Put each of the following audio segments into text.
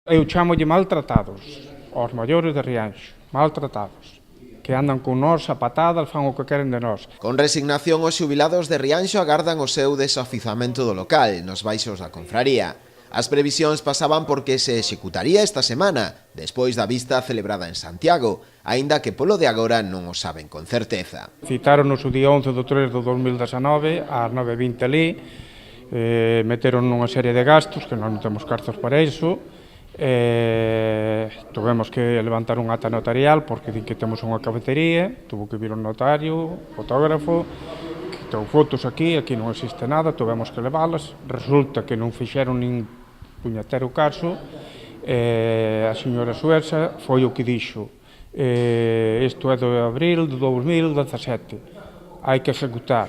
Eu chámolle maltratados, aos maiores de Rianxo, maltratados, que andan con nós a patadas, fan o que queren de nós. Con resignación, os xubilados de Rianxo agardan o seu desafizamento do local nos baixos da confraría. As previsións pasaban porque se executaría esta semana, despois da vista celebrada en Santiago, aínda que polo de agora non o saben con certeza. Citáronos o día 11 de 3 de 2019, ás 9:20 ali, meteron unha serie de gastos, que non temos cartos para iso, tuvemos que levantar un ata notarial porque din que temos unha cafetería, tuvo que vir un notario, fotógrafo, que tou fotos aquí non existe nada, tuvemos que leválas, resulta que non fixeron nin puñetero caso, a señora Suesa foi o que dixo, isto é de abril de 2017, hai que executar,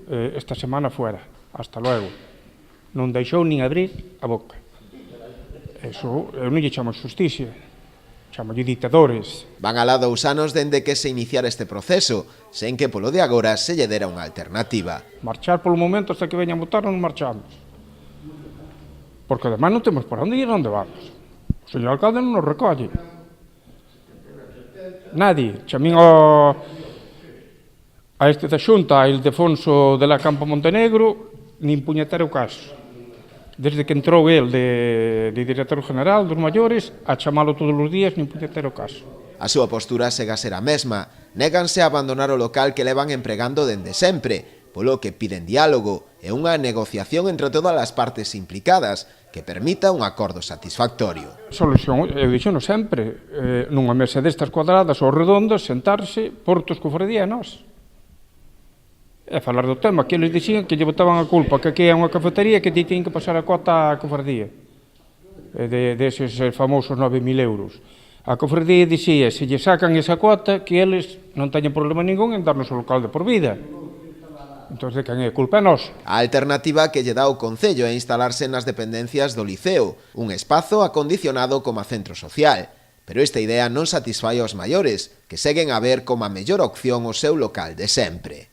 esta semana fuera, hasta logo, non deixou nin abrir a boca. Eso, eu non lle chamo xusticia, chamolle ditadores. Van alá 2 anos dende que se iniciara este proceso, sen que polo de agora se lle dera unha alternativa. Marchar polo momento hasta que veñan votar non marchamos. Porque además non temos por onde ir onde vamos. O señor alcalde non nos recolle. Nadie. Chamín a este da Xunta, a Ildefonso de la Campo Montenegro, nin puñetero caso. Desde que entrou el de director general dos maiores, a chamalo todos os días, nin puñetero caso. A súa postura segue a ser a mesma. Néganse a abandonar o local que levan empregando dende sempre, polo que piden diálogo e unha negociación entre todas as partes implicadas que permita un acordo satisfactorio. Solución, eu dixo sempre, nunha mesa destas cuadradas ou redondas, sentarse, portos cofradía e nós. E falar do tema, que eles dixían que lle botaban a culpa, que aquí é unha cafetería que ti tiñen que pasar a cota á cofradía, deses famosos 9.000 euros. A cofradía dixía, se lle sacan esa cota, que eles non teñen problema ningún en darnos o local de por vida. Entón, de quen é culpa é nos. A alternativa que lle dá o Concello é instalarse nas dependencias do Liceo, un espazo acondicionado como centro social. Pero esta idea non satisfai aos maiores, que seguen a ver como a mellor opción o seu local de sempre.